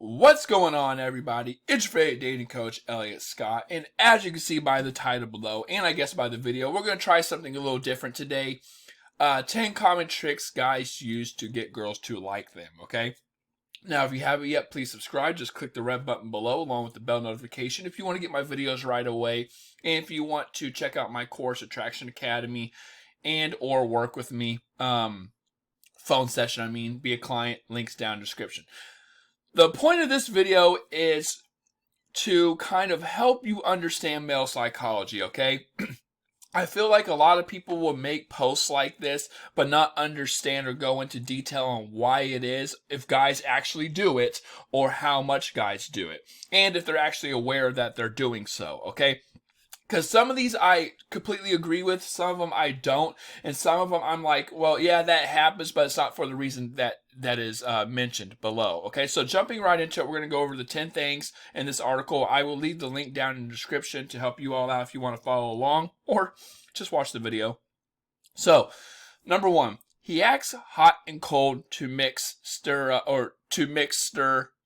What's going on, everybody? It's your favorite dating coach, Elliot Scott, and as you can see by the title below, and I guess by the video, we're going to try something a little different today. 10 common tricks guys use to get girls to like them, okay? Now, if you haven't yet, please subscribe. Just click the red button below along with the bell notification if you want to get my videos right away, and if you want to check out my course, Attraction Academy, and or work with me, phone session, be a client, links down in the description. The point of this video is to kind of help you understand male psychology, okay? I feel like a lot of people will make posts like this, but not understand or go into detail on why it is, if guys actually do it, or how much guys do it, and if they're actually aware that they're doing so, okay? Because some of these I completely agree with, some of them I don't, and some of them I'm like, well, yeah, that happens, but it's not for the reason that is mentioned below. Okay, so jumping right into it, we're going to go over the 10 things in this article. I will leave the link down in the description to help you all out if you want to follow along, or just watch the video. So, number 1, he acts hot and cold to stir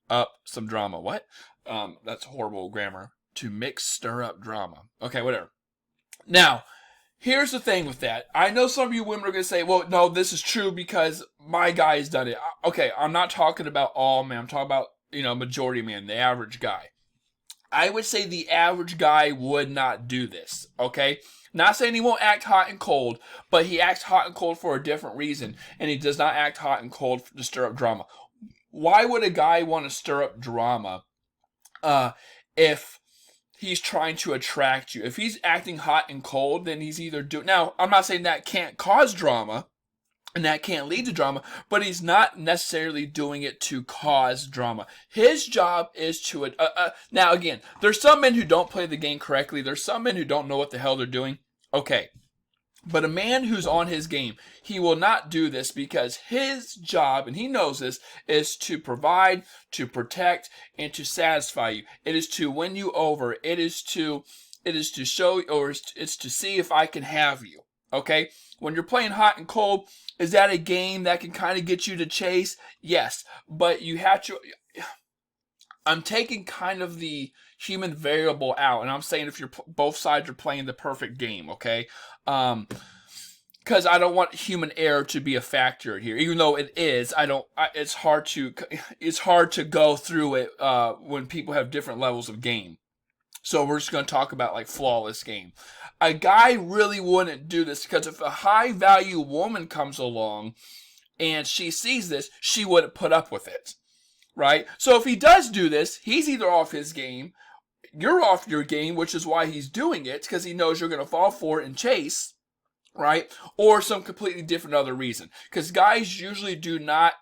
up some drama. What? That's horrible grammar. Stir up drama. Okay, whatever. Now, here's the thing with that. I know some of you women are going to say, well, no, this is true because my guy has done it. Okay, I'm not talking about all men. I'm talking about, majority of men, the average guy. I would say the average guy would not do this, okay? Not saying he won't act hot and cold, but he acts hot and cold for a different reason, and he does not act hot and cold to stir up drama. Why would a guy want to stir up drama if he's trying to attract you? If he's acting hot and cold, then he's either doing... Now, I'm not saying that can't cause drama, and that can't lead to drama, but he's not necessarily doing it to cause drama. His job is to... now, again, there's some men who don't play the game correctly. There's some men who don't know what the hell they're doing. Okay. But a man who's on his game, he will not do this because his job, and he knows this, is to provide, to protect, and to satisfy you. It is to win you over. It is to show, or it's to see if I can have you. Okay? When you're playing hot and cold, is that a game that can kind of get you to chase? Yes. But you have to... I'm taking kind of the human variable out, and I'm saying if both sides are playing the perfect game, okay? Because I don't want human error to be a factor here, even though it is. It's hard to go through it when people have different levels of game. So we're just going to talk about like flawless game. A guy really wouldn't do this because if a high value woman comes along and she sees this, she wouldn't put up with it. Right? So if he does do this, he's either off his game, you're off your game, which is why he's doing it, because he knows you're going to fall for it and chase, right? Or some completely different other reason. Because guys usually do not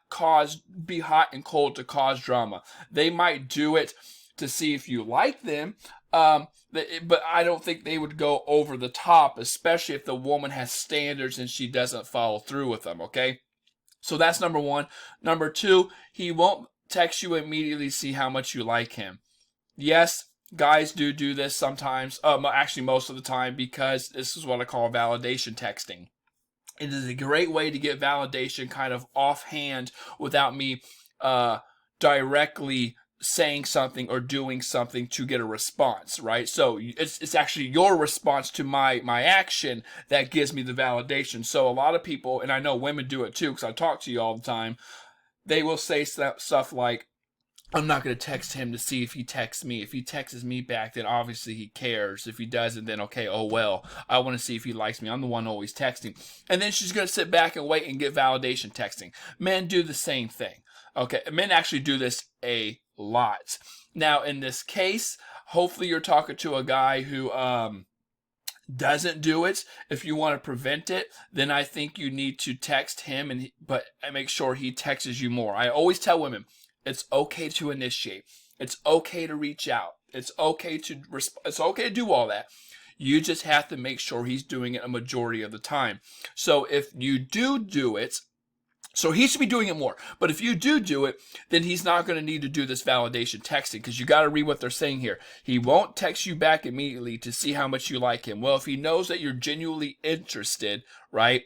be hot and cold to cause drama. They might do it to see if you like them, but I don't think they would go over the top, especially if the woman has standards and she doesn't follow through with them, okay? So that's number 1. Number 2, he won't text you immediately to see how much you like him. Yes, guys do this sometimes, actually most of the time, because this is what I call validation texting. It is a great way to get validation kind of offhand without me directly saying something or doing something to get a response, right? So it's actually your response to my action that gives me the validation. So a lot of people, and I know women do it too because I talk to you all the time, they will say stuff like, I'm not going to text him to see if he texts me. If he texts me back, then obviously he cares. If he doesn't, then okay, oh well. I want to see if he likes me. I'm the one always texting. And then she's going to sit back and wait and get validation texting. Men do the same thing. Okay, men actually do this a lot. Now, in this case, hopefully you're talking to a guy who doesn't do it. If you want to prevent it, then I think you need to text him, but make sure he texts you more. I always tell women, it's okay to initiate. It's okay to reach out. It's okay to do all that. You just have to make sure he's doing it a majority of the time. So if you do it, so he should be doing it more. But if you do it, then he's not going to need to do this validation texting, because you got to read what they're saying here. He won't text you back immediately to see how much you like him. Well, if he knows that you're genuinely interested, right,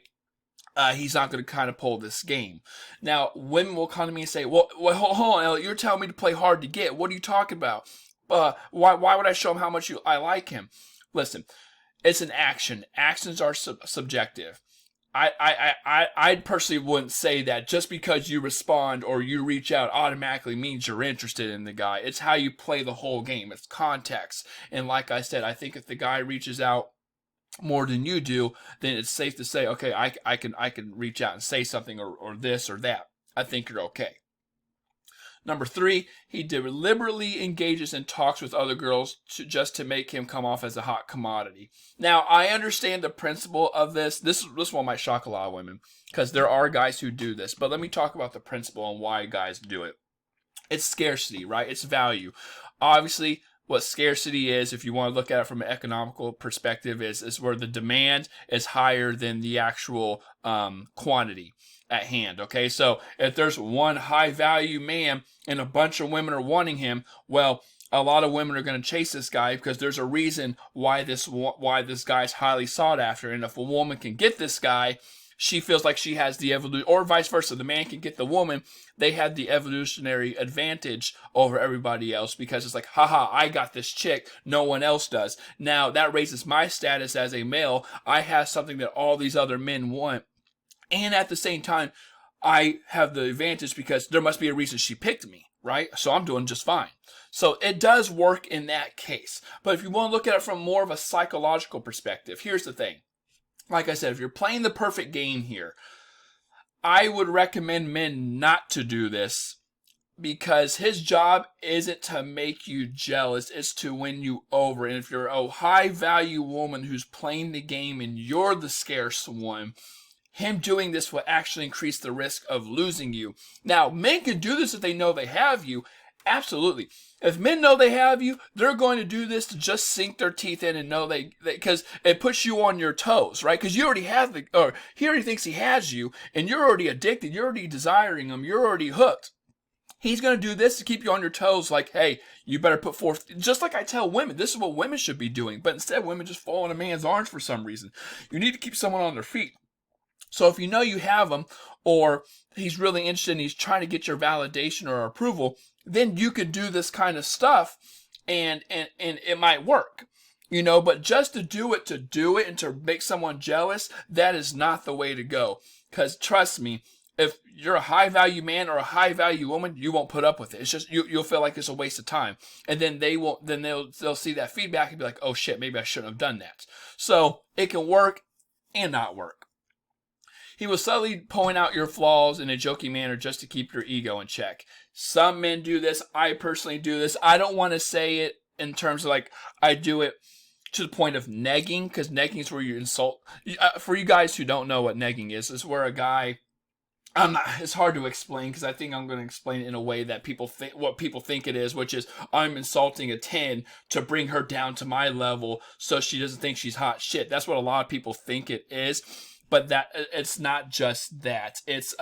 he's not going to kind of pull this game. Now, women will come to me and say, well, hold on, Elliot, you're telling me to play hard to get. What are you talking about? Why would I show him how much I like him? Listen, it's an action. Actions are subjective. I personally wouldn't say that just because you respond or you reach out automatically means you're interested in the guy. It's how you play the whole game. It's context. And like I said, I think if the guy reaches out more than you do, then it's safe to say, okay, I can reach out and say something or this or that. I think you're okay. Number 3, he deliberately engages in talks with other girls just to make him come off as a hot commodity. Now, I understand the principle of this. This one might shock a lot of women because there are guys who do this. But let me talk about the principle and why guys do it. It's scarcity, right? It's value. Obviously, what scarcity is, if you want to look at it from an economical perspective, is where the demand is higher than the actual quantity at hand. Okay, so if there's one high value man and a bunch of women are wanting him, well, a lot of women are going to chase this guy because there's a reason why this guy's highly sought after. And if a woman can get this guy, she feels like she has the evolution, or vice versa. The man can get the woman, they have the evolutionary advantage over everybody else because it's like, haha, I got this chick, no one else does. Now that raises my status as a male. I have something that all these other men want. And at the same time, I have the advantage because there must be a reason she picked me, right? So I'm doing just fine. So it does work in that case. But if you want to look at it from more of a psychological perspective, here's the thing. Like I said, if you're playing the perfect game here, I would recommend men not to do this because his job isn't to make you jealous, it's to win you over. And if you're a high value woman who's playing the game and you're the scarce one, him doing this will actually increase the risk of losing you. Now, men can do this if they know they have you. Absolutely. If men know they have you, they're going to do this to just sink their teeth in and know because it puts you on your toes, right? Because you already have he already thinks he has you, and you're already addicted. You're already desiring him. You're already hooked. He's going to do this to keep you on your toes, like, hey, you better put forth, just like I tell women, this is what women should be doing. But instead, women just fall in a man's arms for some reason. You need to keep someone on their feet. So if you know you have him, or he's really interested and he's trying to get your validation or approval, then you could do this kind of stuff and it might work. But just to do it and to make someone jealous, that is not the way to go. Because trust me, if you're a high value man or a high value woman, you won't put up with it. It's just you'll feel like it's a waste of time. And then they'll see that feedback and be like, oh shit, maybe I shouldn't have done that. So it can work and not work. He will subtly point out your flaws in a joking manner just to keep your ego in check. Some men do this. I personally do this. I don't want to say it in terms of like I do it to the point of negging, because negging is where you insult. For you guys who don't know what negging is where a guy, it's hard to explain because I think I'm going to explain it in a way that people think it is, which is I'm insulting a 10 to bring her down to my level so she doesn't think she's hot shit. That's what a lot of people think it is. But that it's not just that. It's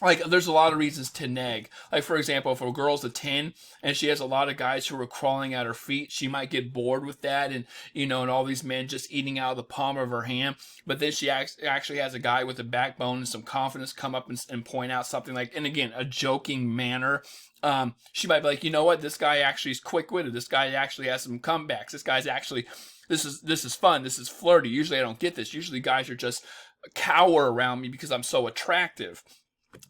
like there's a lot of reasons to neg. Like for example, if a girl's a 10 and she has a lot of guys who are crawling at her feet, she might get bored with that, and and all these men just eating out of the palm of her hand. But then she actually has a guy with a backbone and some confidence come up and point out something like, and again, a joking manner. She might be like, you know what, this guy actually is quick-witted. This guy actually has some comebacks. This guy's actually. This is fun. This is flirty. Usually I don't get this. Usually guys are just cower around me because I'm so attractive.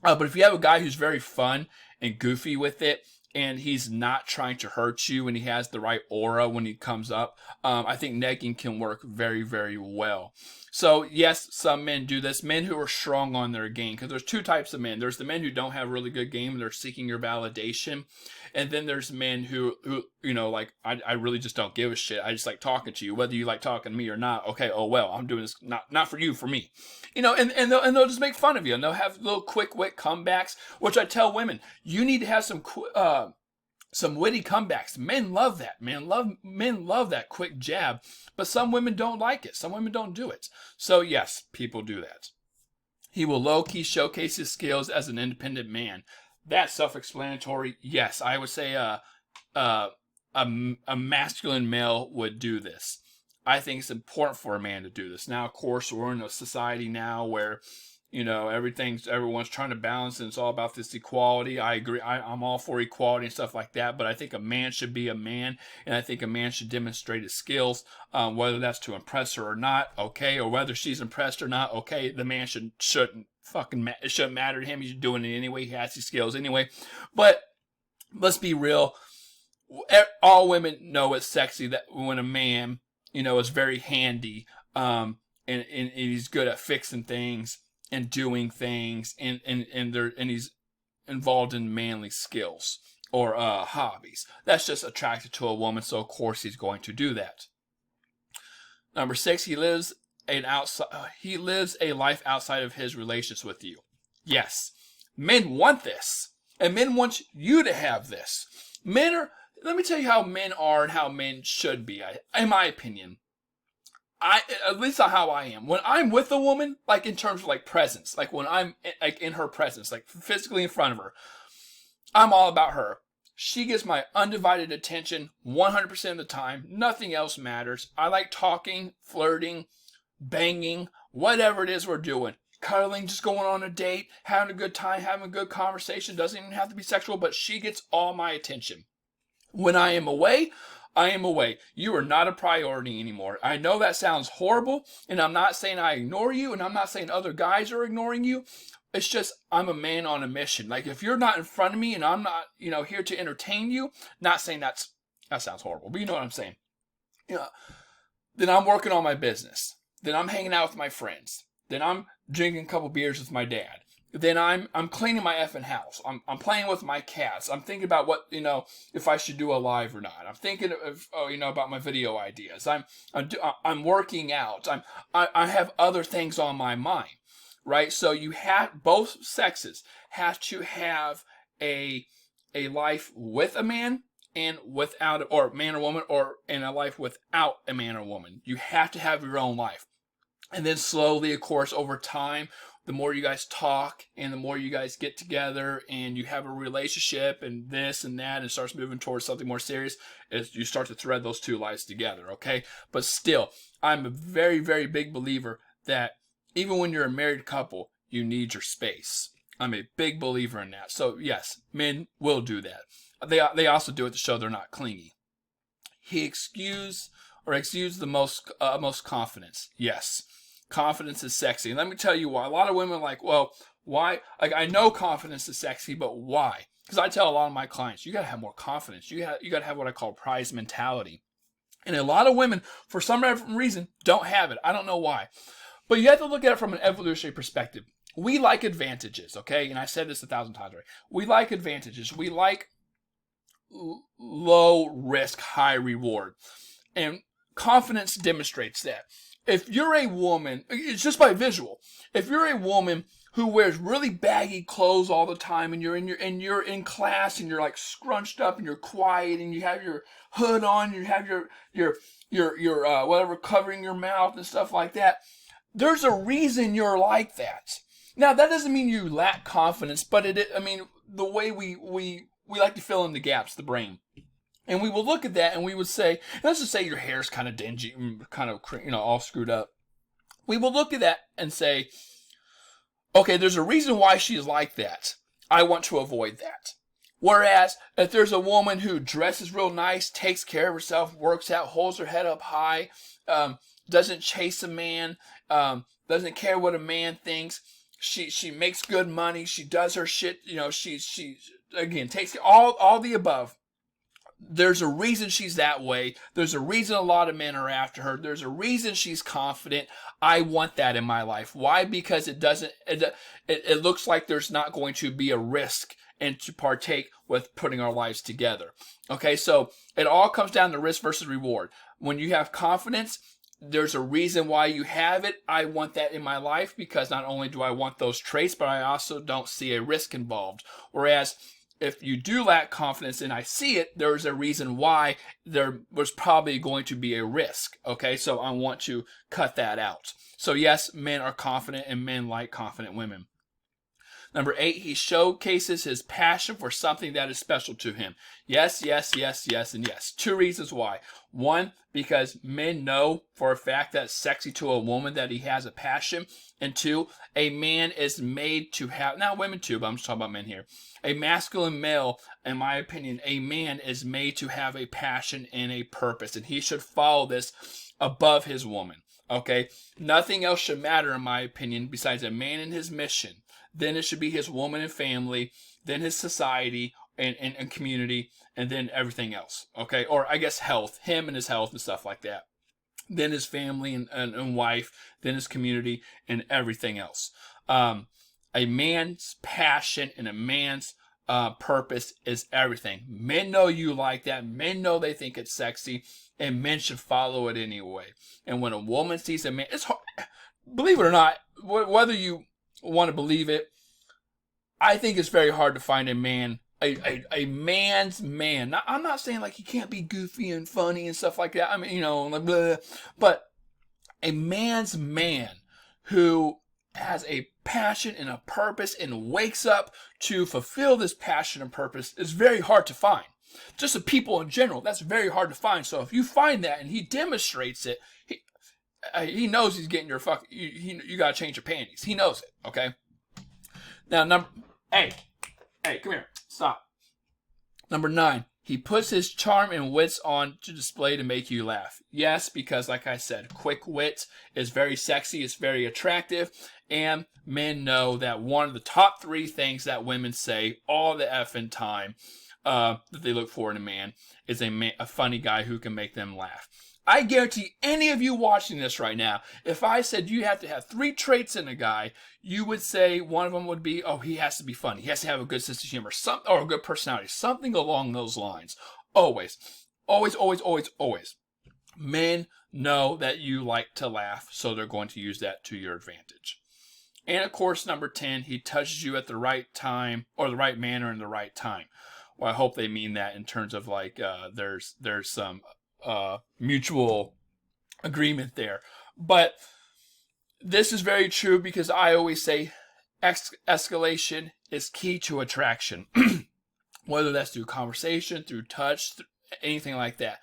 But if you have a guy who's very fun and goofy with it, and he's not trying to hurt you, and he has the right aura when he comes up, I think negging can work very, very well. So yes, some men do this. Men who are strong on their game, because there's two types of men. There's the men who don't have really good game, and they're seeking your validation. And then there's men who like, I really just don't give a shit. I just like talking to you, whether you like talking to me or not. Okay, oh well, I'm doing this not for you, for me. And they'll just make fun of you, and they'll have little quick wit comebacks, which I tell women, you need to have some witty comebacks. Men love that. Men love that quick jab, but some women don't like it. Some women don't do it. So yes, people do that. He will low-key showcase his skills as an independent man. That's self-explanatory. Yes, I would say a masculine male would do this. I think it's important for a man to do this. Now, of course, we're in a society now where, everyone's trying to balance, and it's all about this equality. I agree. I'm all for equality and stuff like that, but I think a man should be a man, and I think a man should demonstrate his skills, whether that's to impress her or not, okay, or whether she's impressed or not, okay. The man shouldn't it shouldn't matter to him. He's doing it anyway. He has these skills anyway. But let's be real. All women know it's sexy that when a man, is very handy, and he's good at fixing things and doing things, and he's involved in manly skills or hobbies. That's just attractive to a woman, so of course he's going to do that. Number 6, he lives a life outside of his relations with you. Yes, men want this, and men want you to have this. Let me tell you how men are and how men should be, in my opinion. At least how I am. When I'm with a woman, like in terms of like presence, like when I'm like in her presence, like physically in front of her, I'm all about her. She gets my undivided attention 100% of the time. Nothing else matters. I like talking, flirting, banging, whatever it is we're doing. Cuddling, just going on a date, having a good time, having a good conversation. Doesn't even have to be sexual, but she gets all my attention. When I am away, I am away. You are not a priority anymore. I know that sounds horrible, and I'm not saying I ignore you, and I'm not saying other guys are ignoring you. It's just I'm a man on a mission. Like if you're not in front of me and I'm not, here to entertain you, not saying that sounds horrible, but you know what I'm saying. Then I'm working on my business. Then I'm hanging out with my friends. Then I'm drinking a couple beers with my dad. Then I'm cleaning my effing house. I'm playing with my cats. I'm thinking about what, if I should do a live or not. I'm thinking of, about my video ideas. I'm working out. I have other things on my mind, right? So both sexes have to have a life with a man and without, or man or woman, or in a life without a man or woman. You have to have your own life. And then slowly, of course, over time, the more you guys talk and the more you guys get together and you have a relationship and this and that and it starts moving towards something more serious, as you start to thread those two lives together, okay? But still, I'm a very, very big believer that even when you're a married couple, you need your space. I'm a big believer in that. So yes, men will do that. They also do it to show they're not clingy. He exudes the most confidence. Yes. Confidence is sexy. And let me tell you why. A lot of women are like, well, why? Like, I know confidence is sexy, but why? Because I tell a lot of my clients, you got to have more confidence. You got to have what I call prize mentality. And a lot of women, for some reason, don't have it. I don't know why. But you have to look at it from an evolutionary perspective. We like advantages, okay? And I said this 1,000 times already. We like advantages. We like low risk, high reward. And confidence demonstrates that. If you're a woman, it's just by visual. If you're a woman who wears really baggy clothes all the time, and you're in class, and you're like scrunched up, and you're quiet, and you have your hood on, you have your whatever covering your mouth and stuff like that, there's a reason you're like that. Now that doesn't mean you lack confidence, but the way we like to fill in the gaps, the brain. And we will look at that and we would say, let's just say your hair's kind of dingy, kind of, all screwed up. We will look at that and say, okay, there's a reason why she's like that. I want to avoid that. Whereas if there's a woman who dresses real nice, takes care of herself, works out, holds her head up high, doesn't chase a man, doesn't care what a man thinks, she makes good money, she does her shit, she again takes all the above. There's a reason she's that way. There's a reason a lot of men are after her. There's a reason she's confident. I want that in my life. Why? Because it looks like there's not going to be a risk and to partake with putting our lives together. Okay, so it all comes down to risk versus reward. When you have confidence, there's a reason why you have it. I want that in my life because not only do I want those traits, but I also don't see a risk involved. Whereas if you do lack confidence and I see it, there's a reason why there was probably going to be a risk. Okay, so I want to cut that out. So yes, men are confident and men like confident women. Number 8, he showcases his passion for something that is special to him. Yes, yes, yes, yes, and yes. 2 reasons why. 1, because men know for a fact that it's sexy to a woman that he has a passion. And 2, a man is made to have, not women too, but I'm just talking about men here. A masculine male, in my opinion, a man is made to have a passion and a purpose. And he should follow this above his woman. Okay? Nothing else should matter, in my opinion, besides a man and his mission. Then it should be his woman and family, then his society and community, and then everything else. Okay? Or I guess health, him and his health and stuff like that. Then his family and wife, then his community, and everything else. A man's passion and a man's purpose is everything. Men know you like that. Men know they think it's sexy, and men should follow it anyway. And when a woman sees a man, it's hard, believe it or not, whether you want to believe it, I think it's very hard to find a man, a man's man. Now, I'm not saying like he can't be goofy and funny and stuff like that. I mean, like blah, but a man's man who has a passion and a purpose and wakes up to fulfill this passion and purpose is very hard to find. Just the people in general, that's very hard to find. So if you find that and he demonstrates it, he knows he's getting your you gotta change your panties. He knows it, okay? Now, hey, come here, stop. Number 9, he puts his charm and wits on to display to make you laugh. Yes, because like I said, quick wit is very sexy, it's very attractive, and men know that one of the top 3 things that women say all the effing time that they look for in a man is a funny guy who can make them laugh. I guarantee any of you watching this right now, if I said you have to have 3 traits in a guy, you would say one of them would be, oh, he has to be funny. He has to have a good sense of humor, or a good personality, something along those lines. Always. Always, always, always, always. Men know that you like to laugh, so they're going to use that to your advantage. And of course, number 10, he touches you at the right time, or the right manner in the right time. Well, I hope they mean that in terms of like there's some mutual agreement there. But this is very true because I always say escalation is key to attraction. Whether that's through conversation, through touch, anything like that.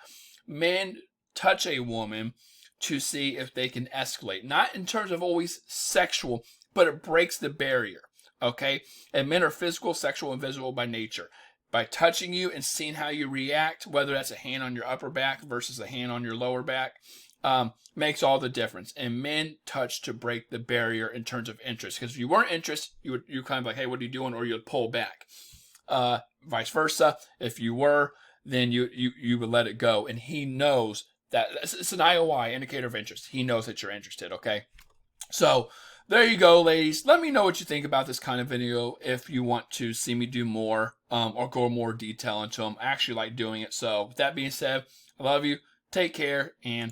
Men touch a woman to see if they can escalate. Not in terms of always sexual, but it breaks the barrier. Okay? And men are physical, sexual, and visual by nature. By touching you and seeing how you react, whether that's a hand on your upper back versus a hand on your lower back, makes all the difference. And men touch to break the barrier in terms of interest. Because if you weren't interested, you kind of like, hey, what are you doing? Or you'd pull back. Vice versa. If you were, then you would let it go. And he knows that it's an IOI, indicator of interest. He knows that you're interested, okay? So there you go, ladies. Let me know what you think about this kind of video if you want to see me do more or go more detail into them. I actually like doing it. So with that being said, I love you. Take care and